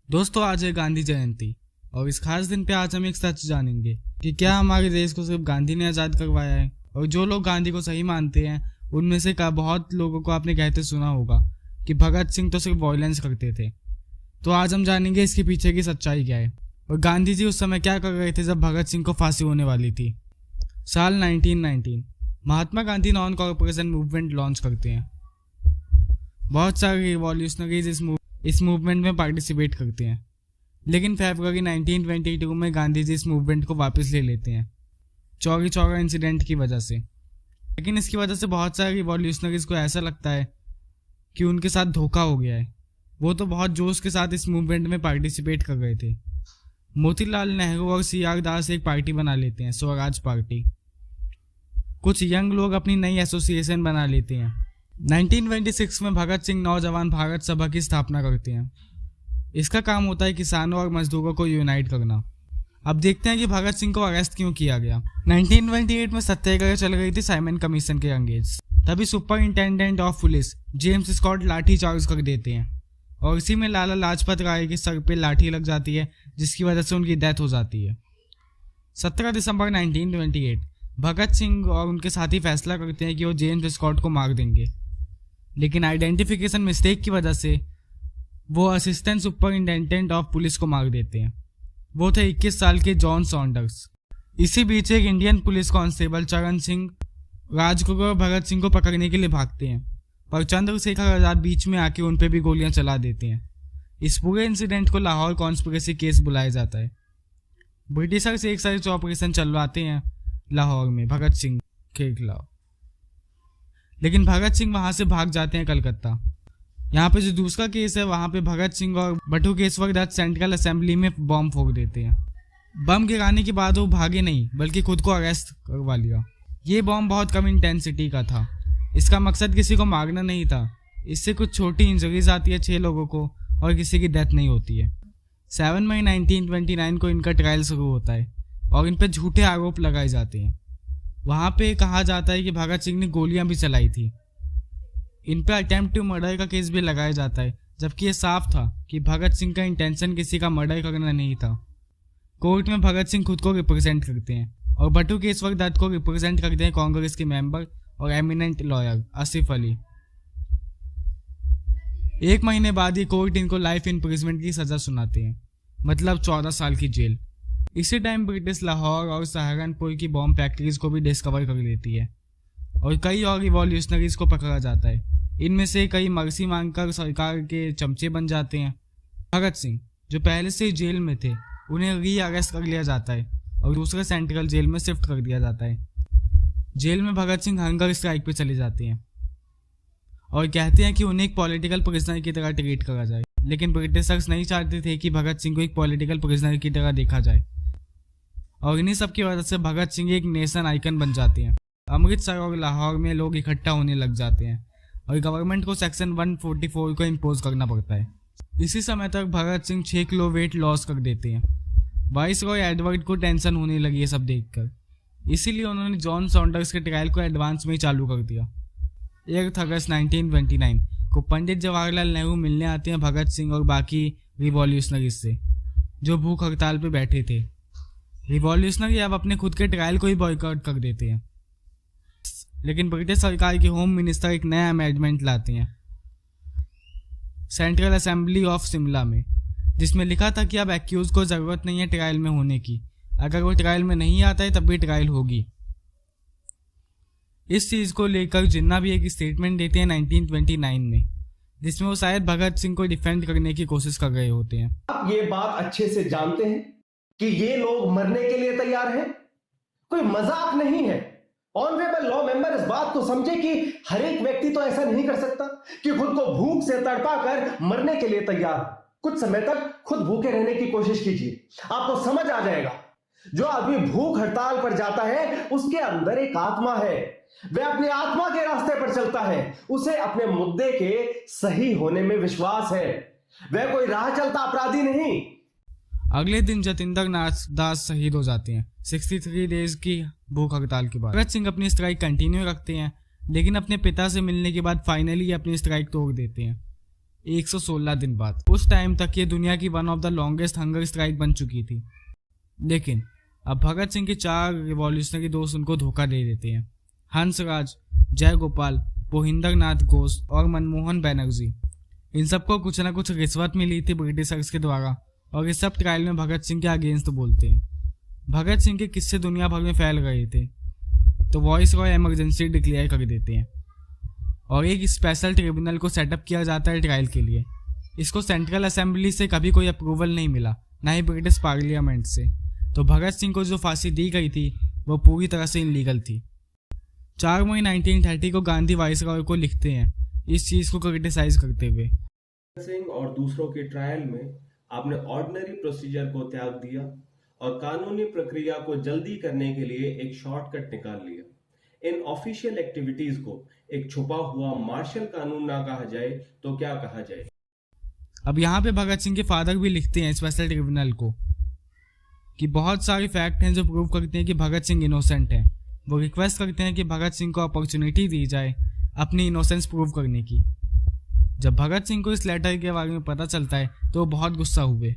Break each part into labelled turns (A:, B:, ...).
A: दोस्तों, आज है गांधी जयंती और इस खास दिन पे आज हम एक सच जानेंगे कि क्या हमारे देश को सिर्फ गांधी ने आज़ाद करवाया है। और जो लोग गांधी को सही मानते हैं उनमें से बहुत लोगों को आपने कहते सुना होगा कि भगत सिंह तो सिर्फ वायलेंस करते थे। तो आज हम जानेंगे इसके पीछे की सच्चाई क्या है और गांधी जी उस समय क्या कर रहे थे जब भगत सिंह को फांसी होने वाली थी। साल 1919 Mahatma Gandhi non corporation movement launch करते हैं। बहुत सारे रिवॉल्यूशनरीज इस मूवमेंट में पार्टिसिपेट करते हैं, लेकिन फरवरी 1922 में गांधी जी इस मूवमेंट को वापस ले लेते हैं चौरी चौरा इंसिडेंट की वजह से। लेकिन इसकी वजह से बहुत सारे रिवॉल्यूशनरीज को ऐसा लगता है कि उनके साथ धोखा हो गया है। वो तो बहुत जोश के साथ इस मूवमेंट में पार्टिसिपेट कर रहे थे। मोतीलाल नेहरू और CR दास एक पार्टी बना लेते हैं, स्वराज पार्टी। कुछ यंग लोग अपनी नई एसोसिएशन बना लेते हैं। 1926 में भगत सिंह नौजवान भारत सभा की स्थापना करते हैं। इसका काम होता है किसानों और मजदूरों को यूनाइट करना। अब देखते हैं कि भगत सिंह को अरेस्ट क्यों किया गया। 1928 में सत्याग्रह चल रही थी साइमन कमीशन के अंगेज। तभी superintendent of police James Scott lathi charge कर देते हैं और इसी में लाला लाजपत राय के सर पे लाठी लग जाती है, जिसकी वजह से उनकी डेथ हो जाती है। 17 दिसंबर 1928 भगत सिंह और उनके साथी फैसला करते हैं कि वो जेम्स स्कॉट को मार देंगे, लेकिन आइडेंटिफिकेशन मिस्टेक की वजह से वो असिस्टेंट सुपरिंटेंडेंट ऑफ पुलिस को मार देते हैं। वो थे 21 साल के जॉन सॉन्डर्स। इसी बीच एक इंडियन पुलिस कांस्टेबल चरण सिंह राजगुरु और भगत सिंह को पकड़ने के लिए भागते हैं, पर चंद्रशेखर आजाद बीच में आके उन पर भी गोलियां चला देते हैं। इस पूरे इंसिडेंट को लाहौर कॉन्स्पिरेसी केस बुलाया जाता है। ब्रिटिशर्स एक सर्च ऑपरेशन चलवाते हैं लाहौर में भगत सिंह के खिलाफ, लेकिन भगत सिंह वहां से भाग जाते हैं कलकत्ता। यहाँ पे जो दूसरा केस है वहां पे भगत सिंह और बटुकेश्वर दत्त सेंट्रल असेंबली में बम फोड़ देते हैं। बम गिराने के बाद वो भागे नहीं बल्कि खुद को अरेस्ट करवा लिया। ये बम बहुत कम इंटेंसिटी का था। इसका मकसद किसी को मारना नहीं था। इससे कुछ छोटी इंजरीज आती है 6 लोगों को और किसी की डेथ नहीं होती है। 7 मई 1929 को इनका ट्रायल शुरू होता है और इन पर झूठे आरोप लगाए जाते हैं। वहाँ पे कहा जाता है कि भगत सिंह ने गोलियां भी चलाई थी। इन पर अटेम्प्ट टू मर्डर का केस भी लगाया जाता है, जबकि ये साफ था कि भगत सिंह का इंटेंशन किसी का मर्डर करना नहीं था। कोर्ट में भगत सिंह खुद को रिप्रेजेंट करते हैं और बटुकेश्वर दत्त को रिप्रेजेंट करते हैं कांग्रेस के मेंबर और एमिनेंट लॉयर आसिफ अली। 1 महीने बाद ये कोर्ट इनको लाइफ इम्प्रिजमेंट की सजा सुनाते हैं, मतलब 14 साल की जेल। इसी टाइम ब्रिटिश लाहौर और सहारनपुर की बॉम्ब फैक्ट्रीज को भी डिस्कवर कर लेती है और कई और रिवॉल्यूशनरीज को पकड़ा जाता है। इनमें से कई मर्सी मांगकर सरकार के चमचे बन जाते हैं। भगत सिंह जो पहले से ही जेल में थे उन्हें री अरेस्ट कर लिया जाता है और दूसरे सेंट्रल जेल में शिफ्ट कर दिया जाता है। जेल में भगत सिंह हंगर स्ट्राइक पे चले जाते हैं और कहते हैं कि उन्हें एक पॉलिटिकल प्रिजनर की तरह ट्रीट करा जाए, लेकिन ब्रिटिशर्स नहीं चाहते थे कि भगत सिंह को एक पॉलिटिकल प्रिजनर की तरह देखा जाए और इन्हीं सब की वजह से भगत सिंह एक नेशन आइकन बन जाते हैं। अमृतसर और लाहौर में लोग इकट्ठा होने लग जाते हैं और गवर्नमेंट को सेक्शन 144 को इम्पोज करना पड़ता है। इसी समय तक Bhagat Singh 6 kilo weight loss कर देते हैं। वाइसरॉय एडवर्ड को टेंशन होने लगी है सब देखकर, इसीलिए उन्होंने जॉन सॉन्डर्स के ट्रायल को एडवांस में ही चालू कर दिया। 1 अगस्त 1929 को पंडित जवाहरलाल नेहरू मिलने आते हैं भगत सिंह और बाकी रिवॉल्यूशनरीज से जो भूख हड़ताल पे बैठे थे। रिवॉल्यूशनरी अब अपने खुद के ट्रायल को ही बॉयकॉट कर देते हैं, लेकिन ब्रिटिश सरकार के होम मिनिस्टर एक नया अमेंडमेंट लाते हैं सेंट्रल असेंबली ऑफ शिमला में, जिसमें लिखा था कि अब एक्यूज को ज़रूरत नहीं है ट्रायल में होने की। अगर वो ट्रायल में नहीं आता है तब भी ट्रायल होगी। इस चीज़ को लेकर जिन्ना भी एक स्टेटमेंट देते हैं 1929 में, जिसमें वो शायद भगत सिंह को डिफेंड करने की कोशिश कर रहे होते हैं।
B: आप ये बात अच्छे से जानते हैं कि ये लोग मरने के लिए तैयार हैं, कोई मजाक नहीं है। ऑनरेबल लॉ मेंबर इस बात को समझे कि हर एक व्यक्ति तो ऐसा नहीं कर सकता कि खुद को भूख से तड़पा कर मरने के लिए तैयार। कुछ समय तक खुद भूखे रहने की कोशिश कीजिए, आपको समझ आ जाएगा। जो आदमी भूख हड़ताल पर जाता है उसके अंदर एक आत्मा है, वह अपनी आत्मा के रास्ते पर चलता है, उसे अपने मुद्दे के सही होने में विश्वास है, वह कोई राह चलता अपराधी नहीं।
A: अगले दिन जतिंदर नाथ दास शहीद हो जाते हैं 63 डेज की भूख हड़ताल के बाद। भगत सिंह अपनी स्ट्राइक कंटिन्यू रखते हैं, लेकिन अपने पिता से मिलने के बाद फाइनली अपनी स्ट्राइक तोड़ देते हैं। 116 दिन बाद। उस टाइम तक ये दुनिया की one of the longest hunger strike बन चुकी थी। लेकिन अब भगत सिंह के 4 रिवॉल्यूशनरी दोस्त उनको धोखा दे देते हैं। हंसराज, जय गोपाल, मोहिंदर नाथ घोष और मनमोहन बनर्जी, इन सबको कुछ ना कुछ रिश्वत मिली थी ब्रिटिशर्स के द्वारा और इस सब ट्रायल में भगत सिंह के अगेंस्ट बोलते हैं। भगत सिंह के किस्से दुनिया भर में फैल रहे थे तो वॉइस रॉय इमरजेंसी डिक्लेयर कर देते हैं और एक स्पेशल ट्रिब्यूनल को सेटअप किया जाता है ट्रायल के लिए। इसको सेंट्रल असेंबली से कभी कोई अप्रूवल नहीं मिला, ना ही ब्रिटिश पार्लियामेंट से। तो भगत सिंह को जो फांसी दी गई थी वो पूरी तरह से इनलीगल थी। 4 मई 1930 को गांधी वाइसरॉय को लिखते हैं इस चीज को क्रिटिसाइज करते हुए।
B: भगत सिंह और दूसरों के ट्रायल में आपने ऑर्डिनरी प्रोसीजर को त्याग दिया और कानूनी प्रक्रिया को जल्दी करने के लिए एक शॉर्टकट निकाल लिया। इन ऑफिशियल एक्टिविटीज को एक छुपा हुआ मार्शल कानून ना कहा जाए तो क्या कहा जाए।
A: अब यहाँ पे भगत सिंह के फादर भी लिखते हैं स्पेशल ट्रिब्यूनल को कि बहुत सारे फैक्ट हैं जो प्रूव करते हैं कि भगत सिंह इनोसेंट है। वो रिक्वेस्ट करते हैं कि भगत सिंह को अपॉर्चुनिटी दी जाए अपनी इनोसेंस प्रूव करने की। जब भगत सिंह को इस लेटर के बारे में पता चलता है तो वो बहुत गुस्सा हुए।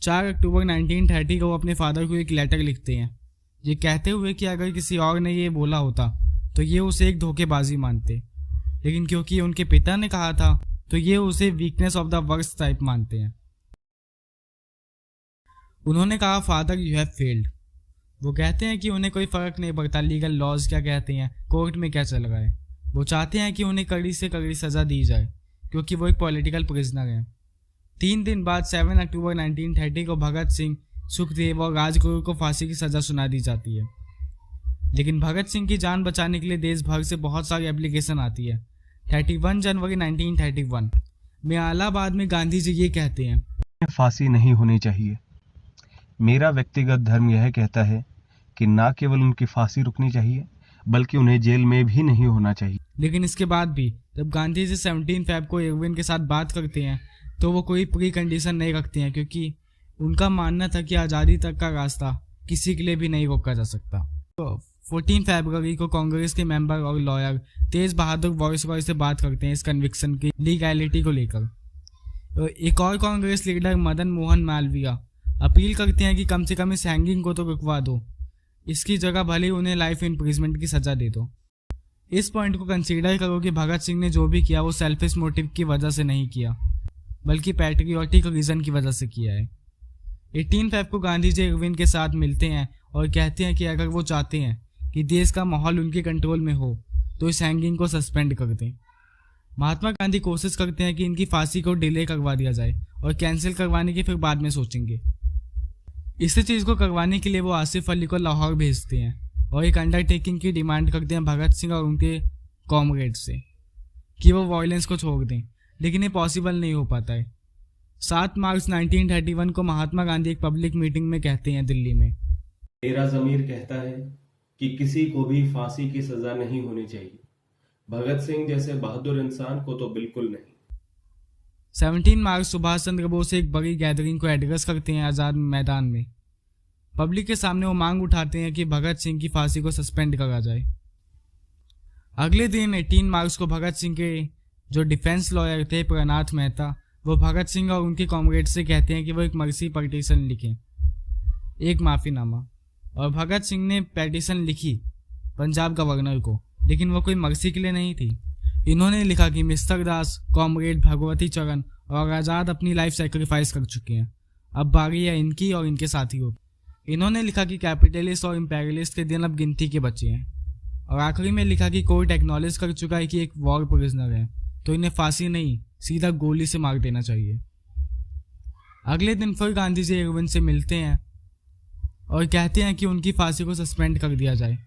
A: 4 अक्टूबर 1930 को वो अपने फादर को एक लेटर लिखते हैं ये कहते हुए कि अगर किसी और ने ये बोला होता तो ये उसे एक धोखेबाजी मानते, लेकिन क्योंकि उनके पिता ने कहा था तो ये उसे weakness of the worst type मानते हैं। उन्होंने कहा फादर यू हैव फेल्ड। वो कहते हैं कि उन्हें कोई फर्क नहीं पड़ता लीगल लॉज क्या कहते हैं, कोर्ट में क्या चल रहा है। वो चाहते हैं कि उन्हें कड़ी से कड़ी सजा दी जाए क्योंकि वो एक पॉलिटिकल प्रिजनर है। 3 दिन बाद 7 अक्टूबर 1930 को भगत सिंह, सुखदेव और राजगुरु को फांसी की सजा सुना दी जाती है। लेकिन भगत सिंह की जान बचाने के लिए देश भर से बहुत सारी एप्लीकेशन आती है। 31 जनवरी 1931 में इलाहाबाद में गांधी जी ये कहते हैं
C: फांसी नहीं होनी चाहिए। मेरा व्यक्तिगत धर्म यह कहता है कि ना केवल उनकी फांसी रुकनी चाहिए बल्कि उन्हें जेल में भी नहीं होना चाहिए।
A: लेकिन इसके बाद भी जब गांधी जी 17 फरवरी को इरविन के साथ बात करते हैं तो वो कोई प्री कंडीशन नहीं रखते हैं क्योंकि उनका मानना था कि आज़ादी तक का रास्ता किसी के लिए भी नहीं रोका जा सकता। तो 14 फरवरी को कांग्रेस के मेंबर और लॉयर तेज बहादुर वाइसरॉय से बात करते हैं इस कन्विक्शन की लीगैलिटी को लेकर। एक और कांग्रेस लीडर मदन मोहन मालवीय अपील करते हैं कि कम से कम इस हैंगिंग को तो रुकवा दो, इसकी जगह भले उन्हें लाइफ इम्प्रिजमेंट की सजा दे दो। इस पॉइंट को कंसीडर करो कि भगत सिंह ने जो भी किया वो सेल्फिश मोटिव की वजह से नहीं किया बल्कि पैट्रियोटिक रीजन की वजह से किया है। 18 फरवरी को गांधी जी इरविन के साथ मिलते हैं और कहते हैं कि अगर वो चाहते हैं कि देश का माहौल उनके कंट्रोल में हो तो इस हैंगिंग को सस्पेंड कर दें। महात्मा गांधी कोशिश करते हैं कि इनकी फांसी को डिले करवा दिया जाए और कैंसिल करवाने की फिर बाद में सोचेंगे। इसी चीज़ को करवाने के लिए वो आसिफ अली को लाहौर भेजते हैं और एक अंडरटेकिंग की डिमांड करते हैं भगत सिंह और उनके कॉमरेड से कि वो वायलेंस को छोड़ दें, लेकिन ये पॉसिबल नहीं हो पाता है। 7 मार्च 1931 को महात्मा गांधी एक पब्लिक मीटिंग में कहते हैं दिल्ली में,
B: मेरा ज़मीर कहता है कि किसी को भी फांसी की सजा नहीं होनी चाहिए, भगत सिंह जैसे बहादुर इंसान को तो बिल्कुल नहीं।
A: 17 मार्च सुभाष चंद्र बोस एक बड़ी गैदरिंग को एड्रेस करते हैं आज़ाद मैदान में। पब्लिक के सामने वो मांग उठाते हैं कि भगत सिंह की फांसी को सस्पेंड करा जाए। अगले दिन 18 मार्च को भगत सिंह के जो डिफेंस लॉयर थे प्रनाथ मेहता, वो भगत सिंह और उनके कॉमरेड से कहते हैं कि वो एक मर्सी पटिशन लिखें, एक माफ़ीनामा। और भगत सिंह ने पेटिशन लिखी पंजाब गवर्नर को, लेकिन वो कोई मर्सी के लिए नहीं थी। इन्होंने लिखा कि मिस्टर दास, कॉमरेड भगवती चरण और आज़ाद अपनी लाइफ सेक्रीफाइस कर चुके हैं, अब बारी है इनकी और इनके साथियों। इन्होंने लिखा कि कैपिटलिस्ट और इम्पेरियलिस्ट के दिन अब गिनती के बचे हैं। और आखिरी में लिखा कि कोर्ट एक्नॉलेज कर चुका है कि एक वॉर प्रिजनर है तो इन्हें फांसी नहीं सीधा गोली से मार देना चाहिए। अगले दिन फिर गांधी जी इरविन से मिलते हैं और कहते हैं कि उनकी फांसी को सस्पेंड कर दिया जाए।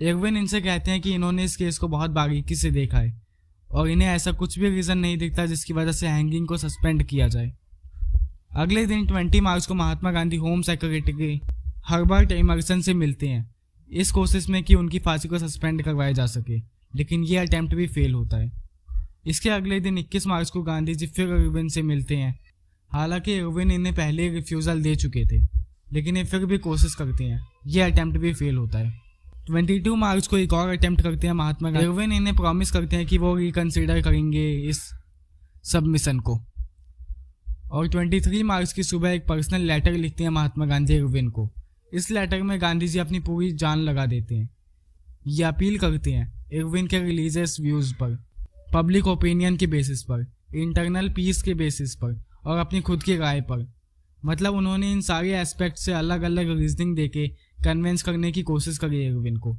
A: इरविन इनसे कहते हैं कि इन्होंने इस केस को बहुत बारीकी से देखा है और इन्हें ऐसा कुछ भी रीज़न नहीं दिखता जिसकी वजह से हैंगिंग को सस्पेंड किया जाए। अगले दिन 20 मार्च को Mahatma Gandhi home secretary Herbert Emerson से मिलते हैं इस कोशिश में कि उनकी फांसी को सस्पेंड करवाया जा सके, लेकिन ये अटेम्प्ट भी फेल होता है। इसके अगले दिन 21 मार्च को गांधी जी फिर इरविन से मिलते हैं। हालांकि इरविन इन्हें पहले रिफ्यूज़ल दे चुके थे, लेकिन ये फिर भी कोशिश करते हैं, ये अटेम्प्ट भी फेल होता है। 22 मार्च को एक और अटेम्प्ट करते हैं महात्मा गांधी। इरविन इन्हें प्रॉमिस करते हैं कि वो रिकन्सिडर करेंगे इस सबमिशन को। और 23 मार्च की सुबह एक पर्सनल लेटर लिखते हैं महात्मा गांधी इरविन को। इस लेटर में गांधी जी अपनी पूरी जान लगा देते हैं। ये अपील करते हैं इरविन के रिलीजियस व्यूज़ पर, पब्लिक ओपिनियन के बेसिस पर, इंटरनल पीस के बेसिस पर और अपनी खुद की राय पर। मतलब उन्होंने इन सारे एस्पेक्ट से अलग अलग रीजनिंग देके कन्विंस करने की कोशिश करी इरविन को,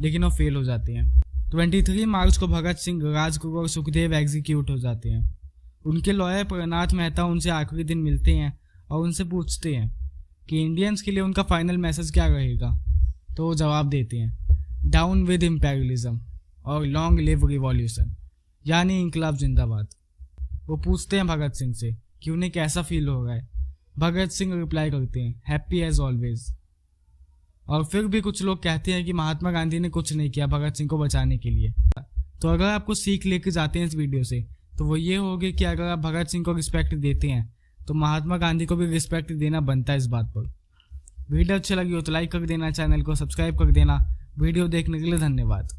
A: लेकिन वो फेल हो जाते हैं। 23 मार्च को भगत सिंह, राजगुरु और सुखदेव एग्जीक्यूट हो जाते हैं। उनके लॉयर प्रनाथ मेहता उनसे आखिरी दिन मिलते हैं और उनसे पूछते हैं कि इंडियंस के लिए उनका फाइनल मैसेज क्या रहेगा। तो वो जवाब देते हैं, डाउन विद इम्पेरियलिज्म और लॉन्ग लिव रिवॉल्यूशन, यानी इंकलाब जिंदाबाद। वो पूछते हैं भगत सिंह से कि उन्हें कैसा फील हो रहा है। भगत सिंह रिप्लाई करते हैं, हैप्पी एज ऑलवेज। और फिर भी कुछ लोग कहते हैं कि महात्मा गांधी ने कुछ नहीं किया भगत सिंह को बचाने के लिए। तो अगर आपको सीख लेके जाते हैं इस वीडियो से, तो वो ये होगी कि अगर आप भगत सिंह को रिस्पेक्ट देते हैं तो महात्मा गांधी को भी रिस्पेक्ट देना बनता है इस बात पर। वीडियो अच्छी लगी हो तो लाइक कर देना, चैनल को सब्सक्राइब कर देना। वीडियो देखने के लिए धन्यवाद।